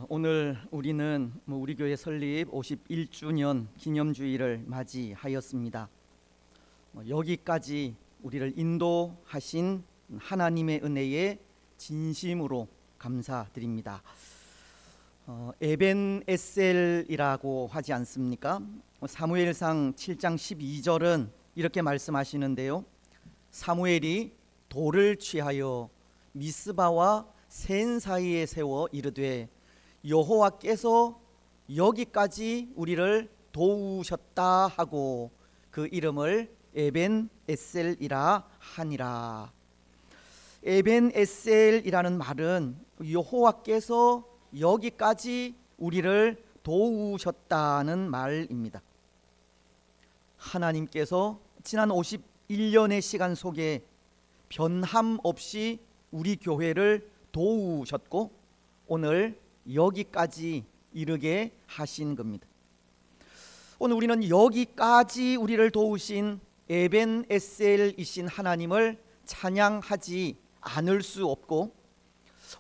오늘 우리는 우리 교회 설립 51주년 기념주일을 맞이하였습니다. 여기까지 우리를 인도하신 하나님의 은혜에 진심으로 감사드립니다. 에벤에셀이라고 하지 않습니까? 사무엘상 7장 12절은 이렇게 말씀하시는데요, 사무엘이 돌을 취하여 미스바와 센 사이에 세워 이르되 여호와께서 여기까지 우리를 도우셨다 하고 그 이름을 에벤에셀이라 하니라. 에벤에셀이라는 말은 여호와께서 여기까지 우리를 도우셨다는 말입니다. 하나님께서 지난 51년의 시간 속에 변함없이 우리 교회를 도우셨고 오늘 여기까지 이르게 하신 겁니다. 오늘 우리는 여기까지 우리를 도우신 에벤에셀이신 하나님을 찬양하지 않을 수 없고,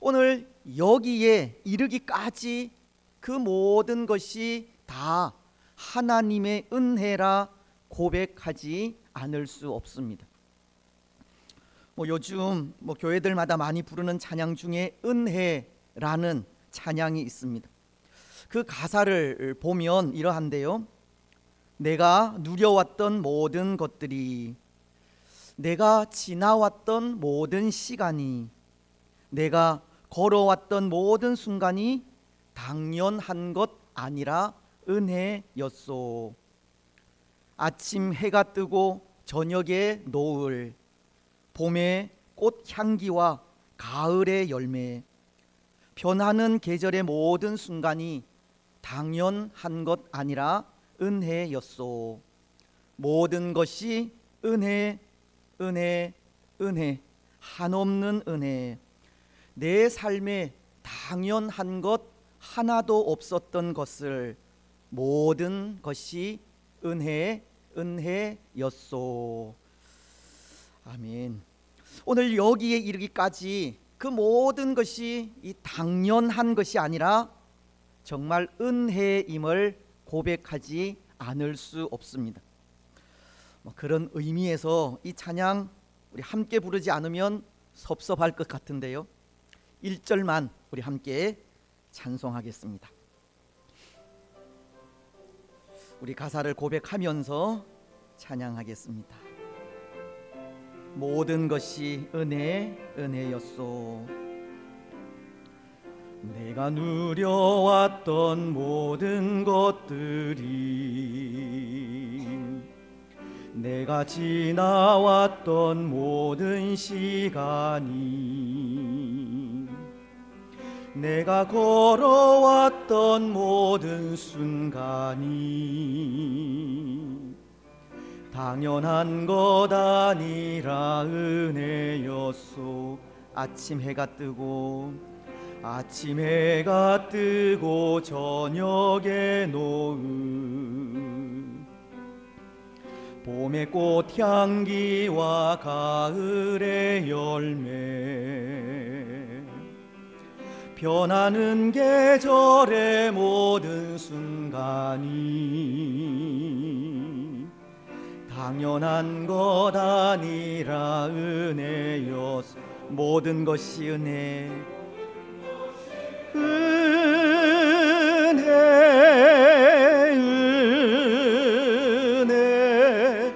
오늘 여기에 이르기까지 그 모든 것이 다 하나님의 은혜라 고백하지 않을 수 없습니다. 요즘 교회들마다 많이 부르는 찬양 중에 은혜라는 찬양이 있습니다. 그 가사를 보면 이러한데요, 내가 누려왔던 모든 것들이, 내가 지나왔던 모든 시간이, 내가 걸어왔던 모든 순간이 당연한 것 아니라 은혜였소. 아침 해가 뜨고 저녁에 노을, 봄의 꽃향기와 가을의 열매, 변하는 계절의 모든 순간이 당연한 것 아니라 은혜였소. 모든 것이 은혜, 은혜, 은혜, 한없는 은혜. 내 삶에 당연한 것 하나도 없었던 것을 모든 것이 은혜, 은혜였소. 아멘. 오늘 여기에 이르기까지 그 모든 것이 이 당연한 것이 아니라 정말 은혜임을 고백하지 않을 수 없습니다. 그런 의미에서 이 찬양 우리 함께 부르지 않으면 섭섭할 것 같은데요, 1절만 우리 함께 찬송하겠습니다. 우리 가사를 고백하면서 찬양하겠습니다. 모든 것이 은혜, 은혜였소. 내가 누려왔던 모든 것들이, 내가 지나왔던 모든 시간이, 내가 걸어왔던 모든 순간이 당연한 것 아니라 은혜였소. 아침 해가 뜨고 저녁에 노을, 봄의 꽃향기와 가을의 열매, 변하는 계절의 모든 순간이 당연한 것 아니라 은혜였소. 모든 것이 은혜, 은혜, 은혜,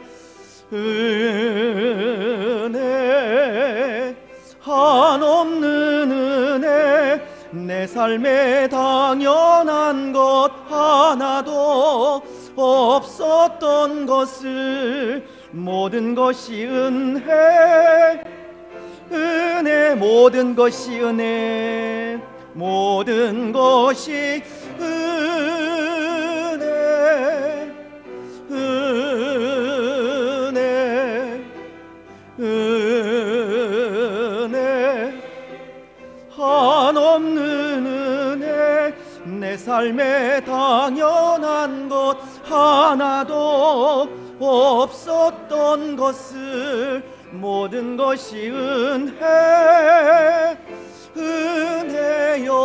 은혜, 한없는 은혜. 내 삶에 당연한 것 하나도 없었던 것을 모든 것이 은혜, 은혜, 모든 것이 은혜, 모든 것이 은혜, 은혜, 은혜, 한없는 은혜. 내 삶에 당연한 것 하나도 없었던 것을 모든 것이 은혜, 은혜였소.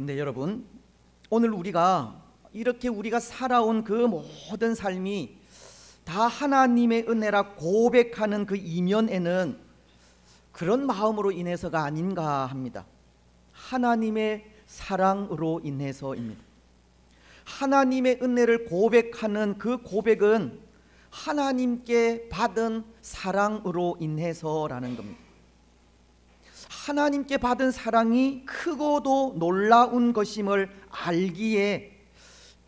그런데 여러분, 오늘 우리가 이렇게 우리가 살아온 그 모든 삶이 다 하나님의 은혜라 고백하는 그 이면에는 그런 마음으로 인해서가 아닌가 합니다. 하나님의 사랑으로 인해서입니다. 하나님의 은혜를 고백하는 그 고백은 하나님께 받은 사랑으로 인해서라는 겁니다. 하나님께 받은 사랑이 크고도 놀라운 것임을 알기에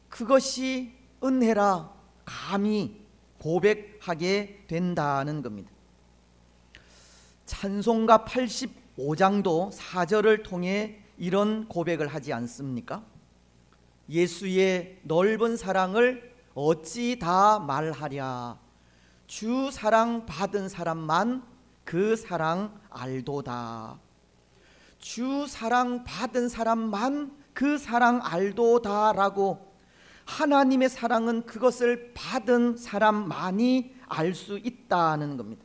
그것이 은혜라 감히 고백하게 된다는 겁니다. 찬송가 85장도 4절을 통해 이런 고백을 하지 않습니까? 예수의 넓은 사랑을 어찌 다 말하랴. 주 사랑 받은 사람만 그 사랑 알도다. 주 사랑 받은 사람만 그 사랑 알도다 라고 하나님의 사랑은 그것을 받은 사람만이 알 수 있다는 겁니다.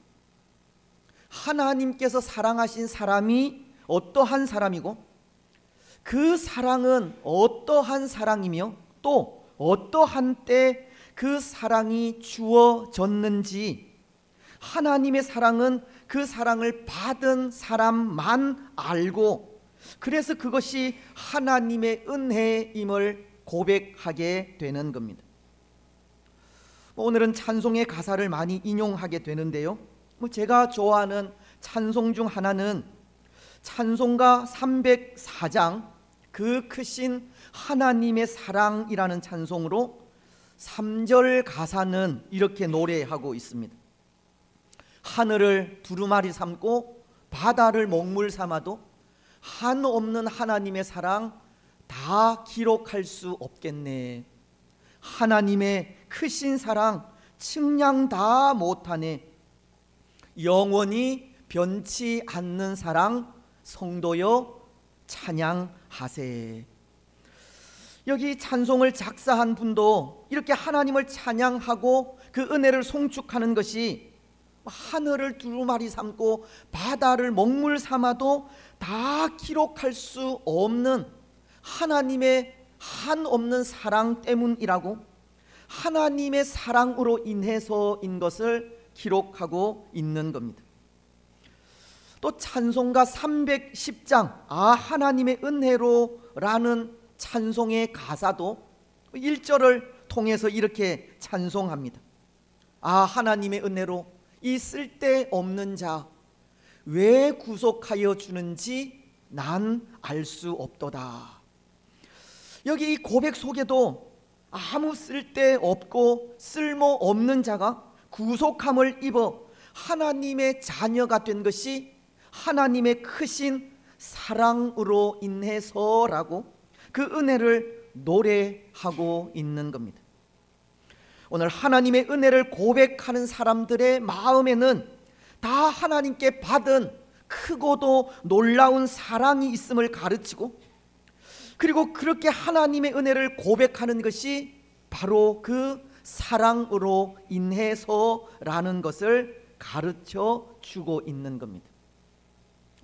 하나님께서 사랑하신 사람이 어떠한 사람이고 그 사랑은 어떠한 사랑이며 또 어떠한 때 그 사랑이 주어졌는지 하나님의 사랑은 그 사랑을 받은 사람만 알고 그래서 그것이 하나님의 은혜임을 고백하게 되는 겁니다. 오늘은 찬송의 가사를 많이 인용하게 되는데요, 제가 좋아하는 찬송 중 하나는 찬송가 304장 그 크신 하나님의 사랑이라는 찬송으로 3절 가사는 이렇게 노래하고 있습니다. 하늘을 두루마리 삼고 바다를 먹물 삼아도 한없는 하나님의 사랑 다 기록할 수 없겠네. 하나님의 크신 사랑 측량 다 못하네. 영원히 변치 않는 사랑 성도여 찬양하세. 여기 찬송을 작사한 분도 이렇게 하나님을 찬양하고 그 은혜를 송축하는 것이 하늘을 두루마리 삼고 바다를 먹물 삼아도 다 기록할 수 없는 하나님의 한없는 사랑 때문이라고, 하나님의 사랑으로 인해서인 것을 기록하고 있는 겁니다. 또 찬송가 310장 하나님의 은혜로 라는 찬송의 가사도 1절을 통해서 이렇게 찬송합니다. 하나님의 은혜로 이 쓸데없는 자 왜 구속하여 주는지 난 알 수 없도다. 여기 이 고백 속에도 아무 쓸데없고 쓸모없는 자가 구속함을 입어 하나님의 자녀가 된 것이 하나님의 크신 사랑으로 인해서라고 그 은혜를 노래하고 있는 겁니다. 오늘 하나님의 은혜를 고백하는 사람들의 마음에는 다 하나님께 받은 크고도 놀라운 사랑이 있음을 가르치고, 그리고 그렇게 하나님의 은혜를 고백하는 것이 바로 그 사랑으로 인해서라는 것을 가르쳐 주고 있는 겁니다.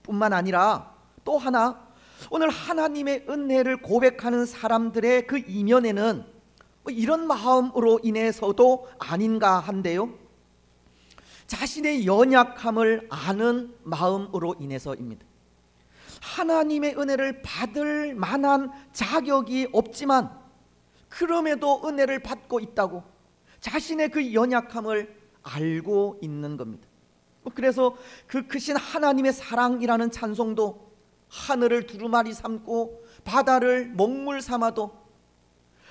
뿐만 아니라 또 하나, 오늘 하나님의 은혜를 고백하는 사람들의 그 이면에는 이런 마음으로 인해서도 아닌가 한데요, 자신의 연약함을 아는 마음으로 인해서입니다. 하나님의 은혜를 받을 만한 자격이 없지만 그럼에도 은혜를 받고 있다고 자신의 그 연약함을 알고 있는 겁니다. 그래서 그 크신 하나님의 사랑이라는 찬송도 하늘을 두루마리 삼고 바다를 먹물 삼아도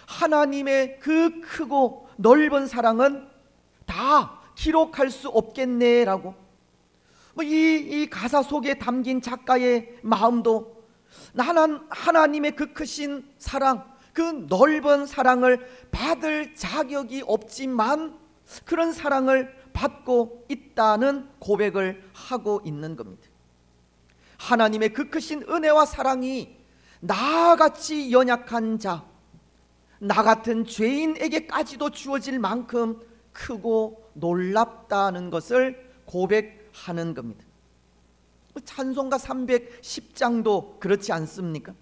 하나님의 그 크고 넓은 사랑은 다 기록할 수 없겠네라고, 이 가사 속에 담긴 작가의 마음도 하나님의 그 크신 사랑, 그 넓은 사랑을 받을 자격이 없지만 그런 사랑을 받고 있다는 고백을 하고 있는 겁니다. 하나님의 그 크신 은혜와 사랑이 나같이 연약한 자, 나 같은 죄인에게까지도 주어질 만큼 크고 놀랍다는 것을 고백하는 겁니다. 찬송가 310장도 그렇지 않습니까?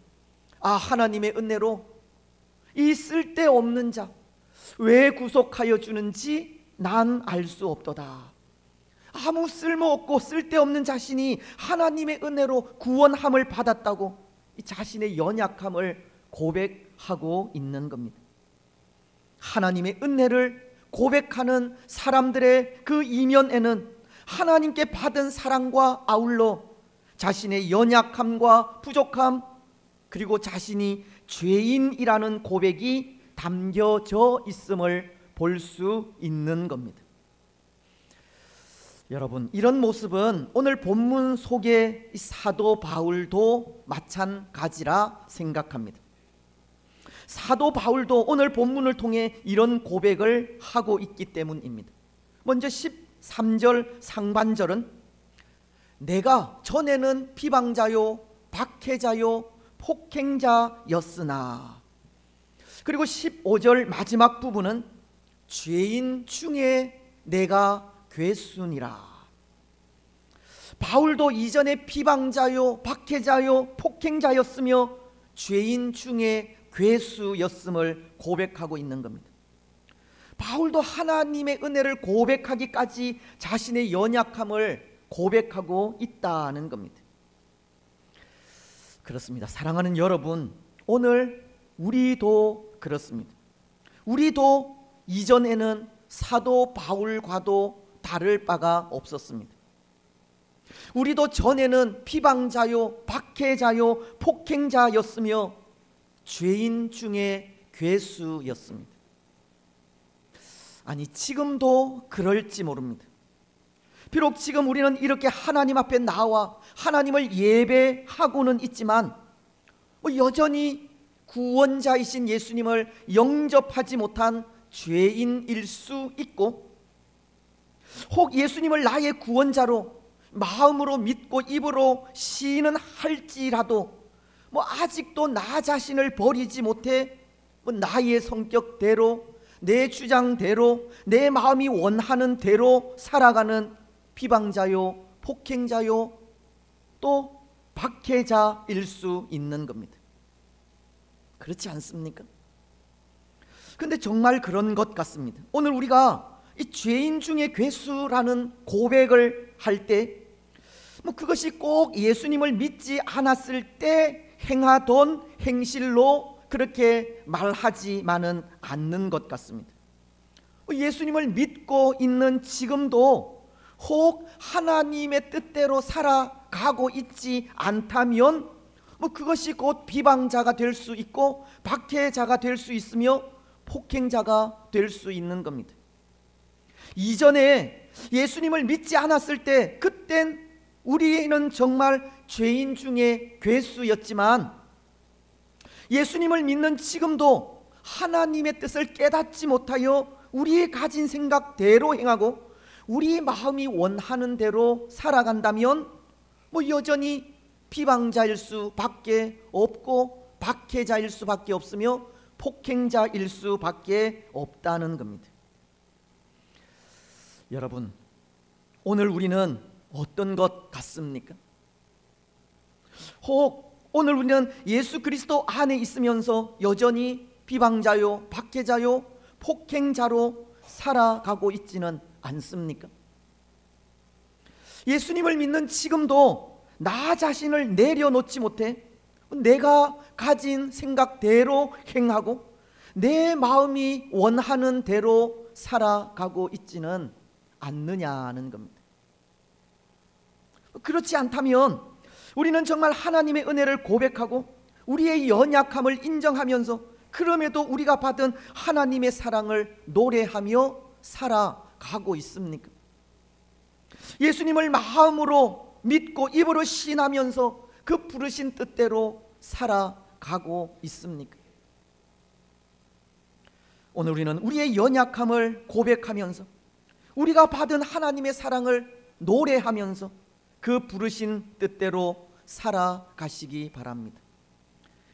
하나님의 은혜로 이 쓸데없는 자 왜 구속하여 주는지 난 알 수 없도다. 아무 쓸모없고 쓸데없는 자신이 하나님의 은혜로 구원함을 받았다고 이 자신의 연약함을 고백하고 있는 겁니다. 하나님의 은혜를 고백하는 사람들의 그 이면에는 하나님께 받은 사랑과 아울러 자신의 연약함과 부족함, 그리고 자신이 죄인이라는 고백이 담겨져 있음을 볼 수 있는 겁니다. 여러분, 이런 모습은 오늘 본문 속의 사도 바울도 마찬가지라 생각합니다. 사도 바울도 오늘 본문을 통해 이런 고백을 하고 있기 때문입니다. 먼저 13절 상반절은 내가 전에는 비방자요 박해자요 폭행자였으나, 그리고 15절 마지막 부분은 죄인 중에 내가 괴순이라. 바울도 이전에 비방자요 박해자요 폭행자였으며 죄인 중에 괴수였음을 고백하고 있는 겁니다. 바울도 하나님의 은혜를 고백하기까지 자신의 연약함을 고백하고 있다는 겁니다. 그렇습니다. 사랑하는 여러분, 오늘 우리도 그렇습니다. 우리도 이전에는 사도 바울과도 다를 바가 없었습니다. 우리도 전에는 비방자요 박해자요 폭행자였으며 죄인 중에 괴수였습니다. 아니, 지금도 그럴지 모릅니다. 비록 지금 우리는 이렇게 하나님 앞에 나와 하나님을 예배하고는 있지만 여전히 구원자이신 예수님을 영접하지 못한 죄인일 수 있고, 혹 예수님을 나의 구원자로 마음으로 믿고 입으로 시인은 할지라도 아직도 나 자신을 버리지 못해 나의 성격대로, 내 주장대로, 내 마음이 원하는 대로 살아가는 비방자요 폭행자요 또 박해자일 수 있는 겁니다. 그렇지 않습니까? 근데 정말 그런 것 같습니다. 오늘 우리가 이 죄인 중에 괴수라는 고백을 할 때 그것이 꼭 예수님을 믿지 않았을 때 행하던 행실로 그렇게 말하지만은 않는 것 같습니다. 예수님을 믿고 있는 지금도 혹 하나님의 뜻대로 살아가고 있지 않다면 그것이 곧 비방자가 될 수 있고 박해자가 될 수 있으며 폭행자가 될 수 있는 겁니다. 이전에 예수님을 믿지 않았을 때 그땐 우리는 정말 죄인 중에 괴수였지만, 예수님을 믿는 지금도 하나님의 뜻을 깨닫지 못하여 우리의 가진 생각대로 행하고 우리 마음이 원하는 대로 살아간다면 여전히 비방자일 수밖에 없고 박해자일 수밖에 없으며 폭행자일 수밖에 없다는 겁니다. 여러분, 오늘 우리는 어떤 것 같습니까? 혹 오늘 우리는 예수 그리스도 안에 있으면서 여전히 비방자요 박해자요 폭행자로 살아가고 있지는 않습니까? 예수님을 믿는 지금도 나 자신을 내려놓지 못해 내가 가진 생각대로 행하고 내 마음이 원하는 대로 살아가고 있지는 않느냐는 겁니다. 그렇지 않다면 우리는 정말 하나님의 은혜를 고백하고 우리의 연약함을 인정하면서 그럼에도 우리가 받은 하나님의 사랑을 노래하며 살아가고 있습니까? 예수님을 마음으로 믿고 입으로 신하면서 그 부르신 뜻대로 살아가고 있습니까? 오늘 우리는 우리의 연약함을 고백하면서 우리가 받은 하나님의 사랑을 노래하면서 그 부르신 뜻대로 살아가시기 바랍니다.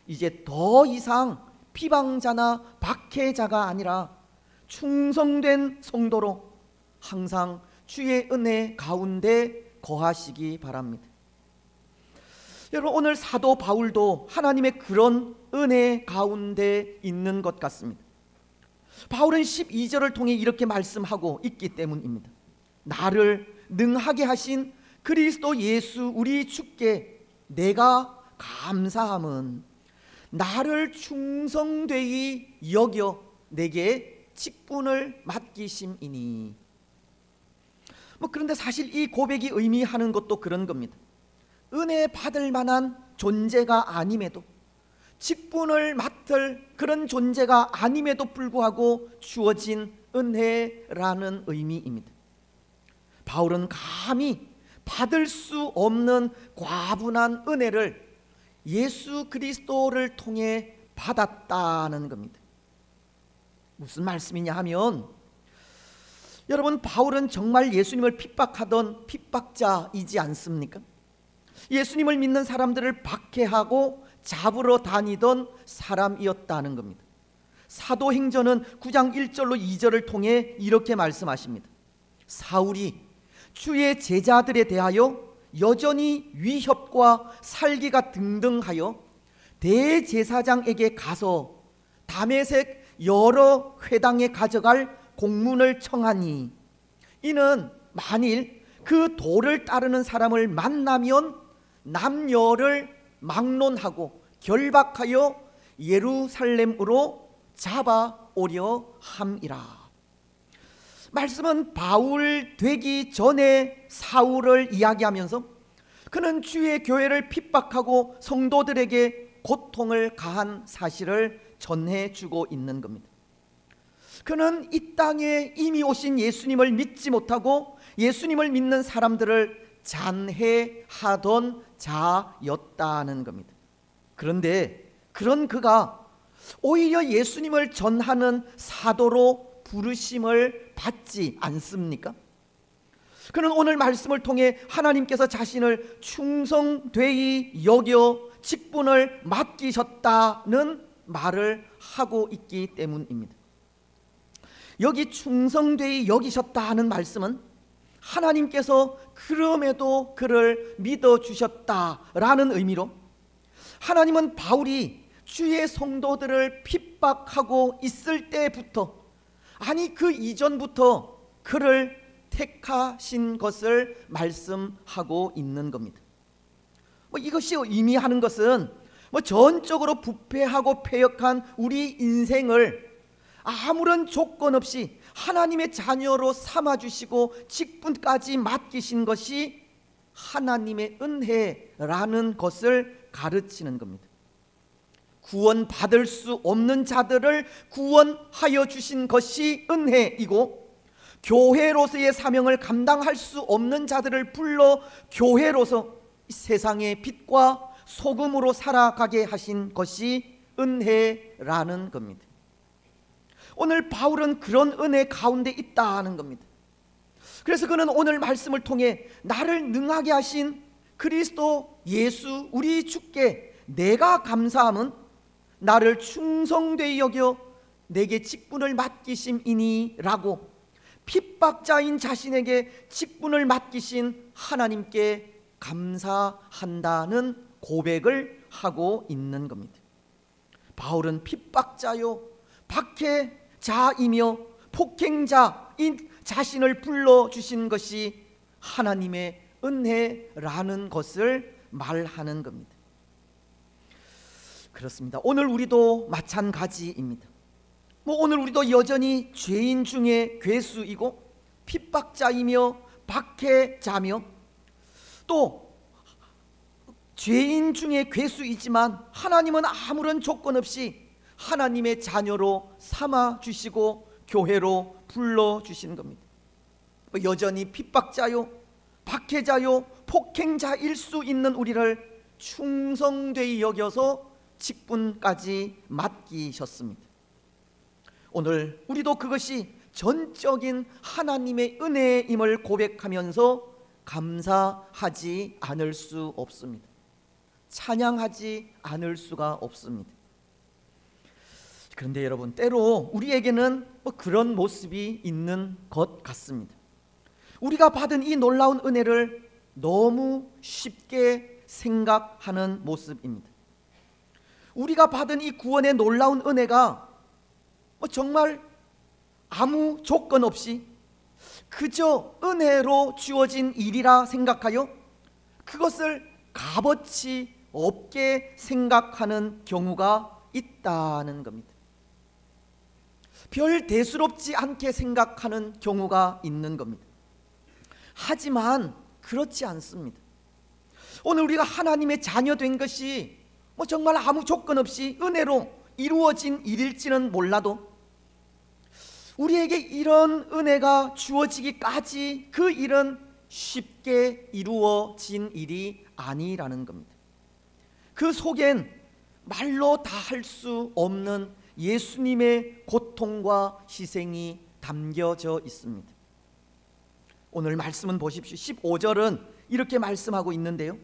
이제 더 이상 비방자나 박해자가 아니라 충성된 성도로 항상 주의 은혜 가운데 거하시기 바랍니다. 여러분, 오늘 사도 바울도 하나님의 그런 은혜 가운데 있는 것 같습니다. 바울은 12절을 통해 이렇게 말씀하고 있기 때문입니다. 나를 능하게 하신 그리스도 예수 우리 주께 내가 감사함은 나를 충성되이 여겨 내게 직분을 맡기심이니. 그런데 사실 이 고백이 의미하는 것도 그런 겁니다. 은혜 받을 만한 존재가 아님에도, 직분을 맡을 그런 존재가 아님에도 불구하고 주어진 은혜라는 의미입니다. 바울은 감히 받을 수 없는 과분한 은혜를 예수 그리스도를 통해 받았다는 겁니다. 무슨 말씀이냐 하면, 여러분, 바울은 정말 예수님을 핍박하던 핍박자이지 않습니까? 예수님을 믿는 사람들을 박해하고 잡으러 다니던 사람이었다는 겁니다. 사도행전은 9장 1절로 2절을 통해 이렇게 말씀하십니다. 사울이 주의 제자들에 대하여 여전히 위협과 살기가 등등하여 대제사장에게 가서 다메섹 여러 회당에 가져갈 공문을 청하니, 이는 만일 그 도를 따르는 사람을 만나면 남녀를 막론하고 결박하여 예루살렘으로 잡아오려 함이라. 말씀은 바울 되기 전에 사울을 이야기하면서 그는 주의 교회를 핍박하고 성도들에게 고통을 가한 사실을 전해주고 있는 겁니다. 그는 이 땅에 이미 오신 예수님을 믿지 못하고 예수님을 믿는 사람들을 잔해하던 자였다는 겁니다. 그런데 그런 그가 오히려 예수님을 전하는 사도로 부르심을 받지 않습니까? 그는 오늘 말씀을 통해 하나님께서 자신을 충성되이 여겨 직분을 맡기셨다는 말을 하고 있기 때문입니다. 여기 충성되이 여기셨다는 말씀은 하나님께서 그럼에도 그를 믿어주셨다라는 의미로, 하나님은 바울이 주의 성도들을 핍박하고 있을 때부터, 아니 그 이전부터 그를 택하신 것을 말씀하고 있는 겁니다. 이것이 의미하는 것은 전적으로 부패하고 패역한 우리 인생을 아무런 조건 없이 하나님의 자녀로 삼아주시고 직분까지 맡기신 것이 하나님의 은혜라는 것을 가르치는 겁니다. 구원받을 수 없는 자들을 구원하여 주신 것이 은혜이고, 교회로서의 사명을 감당할 수 없는 자들을 불러 교회로서 세상의 빛과 소금으로 살아가게 하신 것이 은혜라는 겁니다. 오늘 바울은 그런 은혜 가운데 있다는 겁니다. 그래서 그는 오늘 말씀을 통해 나를 능하게 하신 그리스도 예수 우리 주께 내가 감사함은 나를 충성되이 여겨 내게 직분을 맡기심이니 라고 핍박자인 자신에게 직분을 맡기신 하나님께 감사한다는 고백을 하고 있는 겁니다. 바울은 핍박자요 박해자이며 폭행자인 자신을 불러주신 것이 하나님의 은혜라는 것을 말하는 겁니다. 그렇습니다. 오늘 우리도 마찬가지입니다. 오늘 우리도 여전히 죄인 중에 괴수이고 핍박자이며 박해자며 또 죄인 중에 괴수이지만 하나님은 아무런 조건 없이 하나님의 자녀로 삼아주시고 교회로 불러주시는 겁니다. 여전히 핍박자요 박해자요 폭행자일 수 있는 우리를 충성되이 여겨서 직분까지 맡기셨습니다. 오늘 우리도 그것이 전적인 하나님의 은혜임을 고백하면서 감사하지 않을 수 없습니다. 찬양하지 않을 수가 없습니다. 그런데 여러분, 때로 우리에게는 그런 모습이 있는 것 같습니다. 우리가 받은 이 놀라운 은혜를 너무 쉽게 생각하는 모습입니다. 우리가 받은 이 구원의 놀라운 은혜가 정말 아무 조건 없이 그저 은혜로 주어진 일이라 생각하여 그것을 값어치 없게 생각하는 경우가 있다는 겁니다. 별 대수롭지 않게 생각하는 경우가 있는 겁니다. 하지만 그렇지 않습니다. 오늘 우리가 하나님의 자녀 된 것이 정말 아무 조건 없이 은혜로 이루어진 일일지는 몰라도 우리에게 이런 은혜가 주어지기까지 그 일은 쉽게 이루어진 일이 아니라는 겁니다. 그 속엔 말로 다 할 수 없는 예수님의 고통과 희생이 담겨져 있습니다. 오늘 말씀은 보십시오. 15절은 이렇게 말씀하고 있는데요,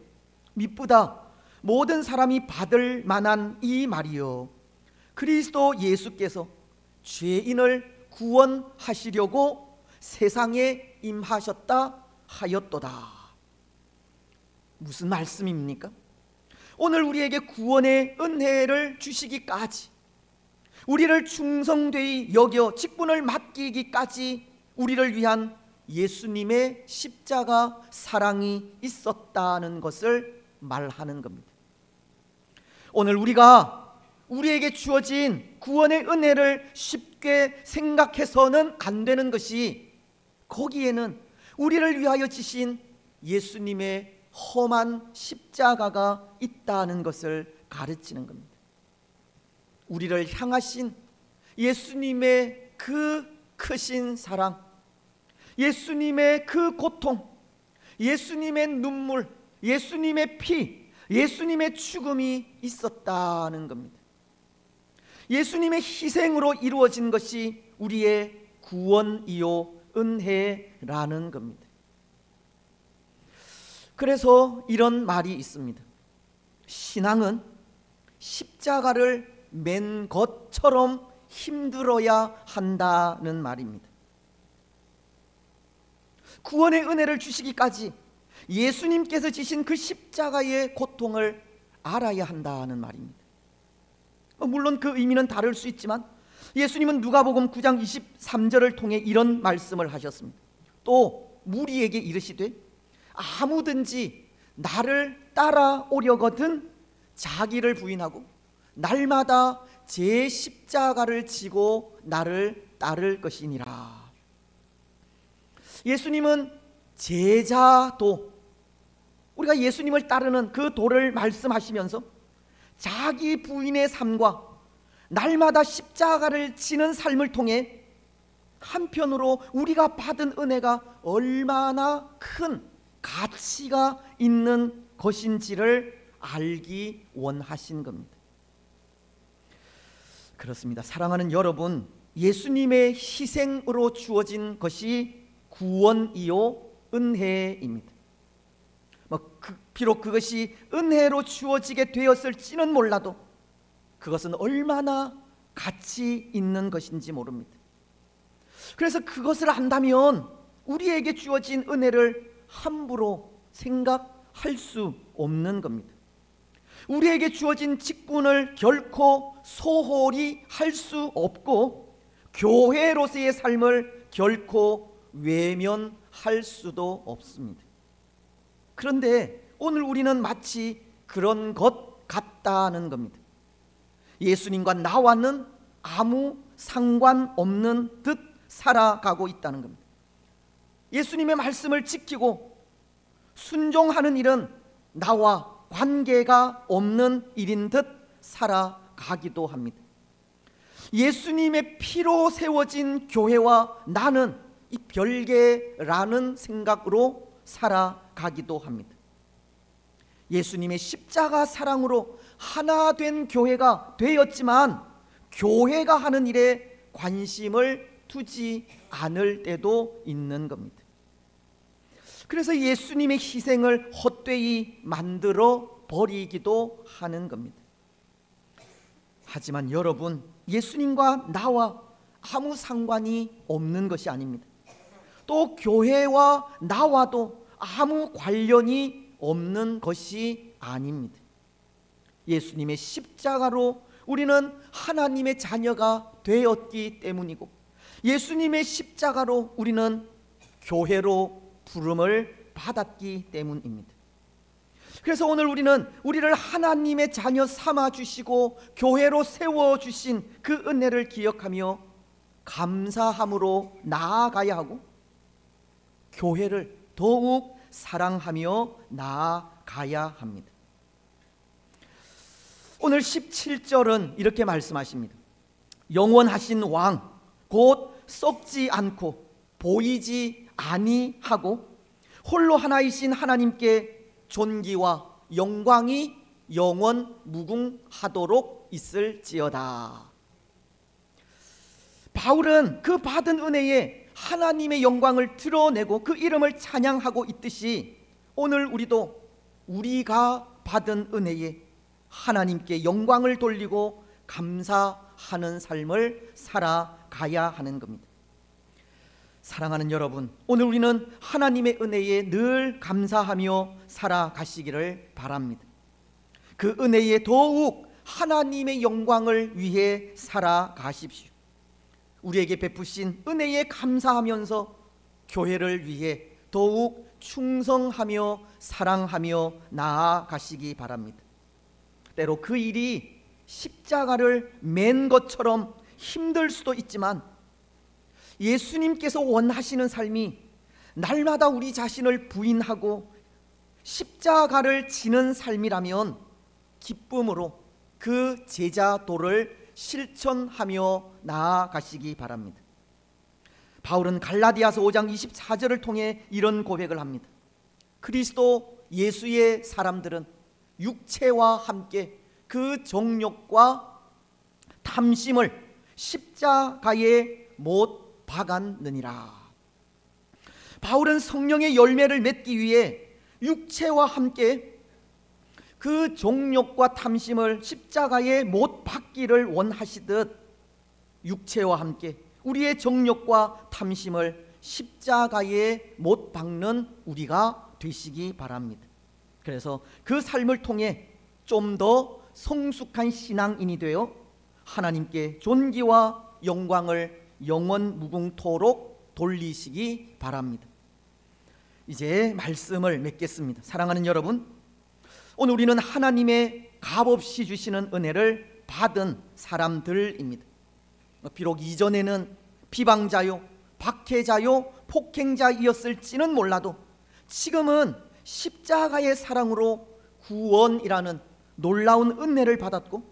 미쁘다 모든 사람이 받을 만한 이 말이요 그리스도 예수께서 죄인을 구원하시려고 세상에 임하셨다 하였도다. 무슨 말씀입니까? 오늘 우리에게 구원의 은혜를 주시기까지, 우리를 충성되이 여겨 직분을 맡기기까지 우리를 위한 예수님의 십자가 사랑이 있었다는 것을 말하는 겁니다. 오늘 우리에게 주어진 구원의 은혜를 쉽게 생각해서는 안 되는 것이, 거기에는 우리를 위하여 지신 예수님의 험한 십자가가 있다는 것을 가르치는 겁니다. 우리를 향하신 예수님의 그 크신 사랑, 예수님의 그 고통, 예수님의 눈물, 예수님의 피, 예수님의 죽음이 있었다는 겁니다. 예수님의 희생으로 이루어진 것이 우리의 구원이요 은혜라는 겁니다. 그래서 이런 말이 있습니다. 신앙은 십자가를 맨 것처럼 힘들어야 한다는 말입니다. 구원의 은혜를 주시기까지 예수님께서 지신 그 십자가의 고통을 알아야 한다는 말입니다. 물론 그 의미는 다를 수 있지만 예수님은 누가복음 9장 23절을 통해 이런 말씀을 하셨습니다. 또 무리에게 이르시되 아무든지 나를 따라오려거든 자기를 부인하고 날마다 제 십자가를 지고 나를 따를 것이니라. 예수님은 제자도, 우리가 예수님을 따르는 그 도를 말씀하시면서 자기 부인의 삶과 날마다 십자가를 지는 삶을 통해 한편으로 우리가 받은 은혜가 얼마나 큰 가치가 있는 것인지를 알기 원하신 겁니다. 그렇습니다. 사랑하는 여러분, 예수님의 희생으로 주어진 것이 구원이요 은혜입니다. 비록 그것이 은혜로 주어지게 되었을지는 몰라도 그것은 얼마나 가치 있는 것인지 모릅니다. 그래서 그것을 안다면 우리에게 주어진 은혜를 함부로 생각할 수 없는 겁니다. 우리에게 주어진 직분을 결코 소홀히 할 수 없고 교회로서의 삶을 결코 외면할 수도 없습니다. 그런데 오늘 우리는 마치 그런 것 같다는 겁니다. 예수님과 나와는 아무 상관없는 듯 살아가고 있다는 겁니다. 예수님의 말씀을 지키고 순종하는 일은 나와 관계가 없는 일인 듯 살아가기도 합니다. 예수님의 피로 세워진 교회와 나는 이 별개라는 생각으로 살아가기도 합니다. 예수님의 십자가 사랑으로 하나 된 교회가 되었지만 교회가 하는 일에 관심을 두지 않을 때도 있는 겁니다. 그래서 예수님의 희생을 헛되이 만들어 버리기도 하는 겁니다. 하지만 여러분, 예수님과 나와 아무 상관이 없는 것이 아닙니다. 또 교회와 나와도 아무 관련이 없는 것이 아닙니다. 예수님의 십자가로 우리는 하나님의 자녀가 되었기 때문이고, 예수님의 십자가로 우리는 교회로 부름을 받았기 때문입니다. 그래서 오늘 우리는 우리를 하나님의 자녀 삼아 주시고 교회로 세워 주신 그 은혜를 기억하며 감사함으로 나아가야 하고, 교회를 더욱 사랑하며 나아가야 합니다. 오늘 17절은 이렇게 말씀하십니다. 영원하신 왕 곧 썩지 않고 보이지 아니하고 홀로 하나이신 하나님께 존귀와 영광이 영원 무궁하도록 있을지어다. 바울은 그 받은 은혜에 하나님의 영광을 드러내고 그 이름을 찬양하고 있듯이, 오늘 우리도 우리가 받은 은혜에 하나님께 영광을 돌리고 감사하는 삶을 살아가야 하는 겁니다. 사랑하는 여러분, 오늘 우리는 하나님의 은혜에 늘 감사하며 살아가시기를 바랍니다. 그 은혜에 더욱 하나님의 영광을 위해 살아가십시오. 우리에게 베푸신 은혜에 감사하면서 교회를 위해 더욱 충성하며 사랑하며 나아가시기 바랍니다. 때로 그 일이 십자가를 맨 것처럼 힘들 수도 있지만, 예수님께서 원하시는 삶이 날마다 우리 자신을 부인하고 십자가를 지는 삶이라면 기쁨으로 그 제자도를 실천하며 나아가시기 바랍니다. 바울은 갈라디아서 5장 24절을 통해 이런 고백을 합니다. 그리스도 예수의 사람들은 육체와 함께 그 정욕과 탐심을 십자가에 못 박았느니라. 바울은 성령의 열매를 맺기 위해 육체와 함께 그 정욕과 탐심을 십자가에 못 박기를 원하시듯, 육체와 함께 우리의 정욕과 탐심을 십자가에 못 박는 우리가 되시기 바랍니다. 그래서 그 삶을 통해 좀 더 성숙한 신앙인이 되어 하나님께 존귀와 영광을 영원 무궁토록 돌리시기 바랍니다. 이제 말씀을 맺겠습니다. 사랑하는 여러분, 오늘 우리는 하나님의 값없이 주시는 은혜를 받은 사람들입니다. 비록 이전에는 비방자요, 박해자요, 폭행자이었을지는 몰라도 지금은 십자가의 사랑으로 구원이라는 놀라운 은혜를 받았고,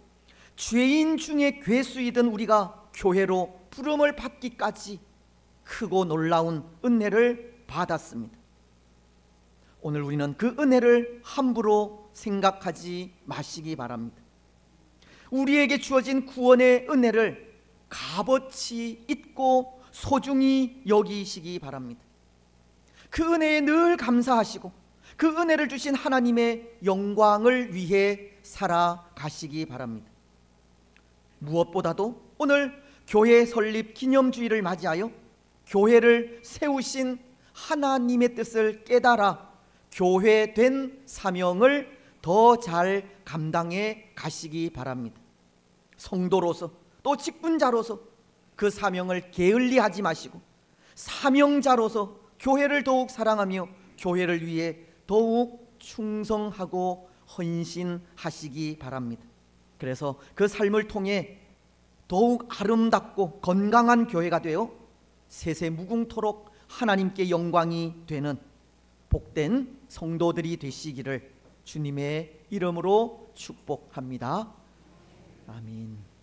죄인 중에 괴수이던 우리가 교회로 부름을 받기까지 크고 놀라운 은혜를 받았습니다. 오늘 우리는 그 은혜를 함부로 생각하지 마시기 바랍니다. 우리에게 주어진 구원의 은혜를 값어치 잊고 소중히 여기시기 바랍니다. 그 은혜에 늘 감사하시고 그 은혜를 주신 하나님의 영광을 위해 살아가시기 바랍니다. 무엇보다도 오늘 교회 설립 기념주일을 맞이하여 교회를 세우신 하나님의 뜻을 깨달아 교회된 사명을 더 잘 감당해 가시기 바랍니다. 성도로서 또 직분자로서 그 사명을 게을리하지 마시고 사명자로서 교회를 더욱 사랑하며 교회를 위해 더욱 충성하고 헌신하시기 바랍니다. 그래서 그 삶을 통해 더욱 아름답고 건강한 교회가 되어 세세 무궁토록 하나님께 영광이 되는 복된 성도들이 되시기를 주님의 이름으로 축복합니다. 아멘.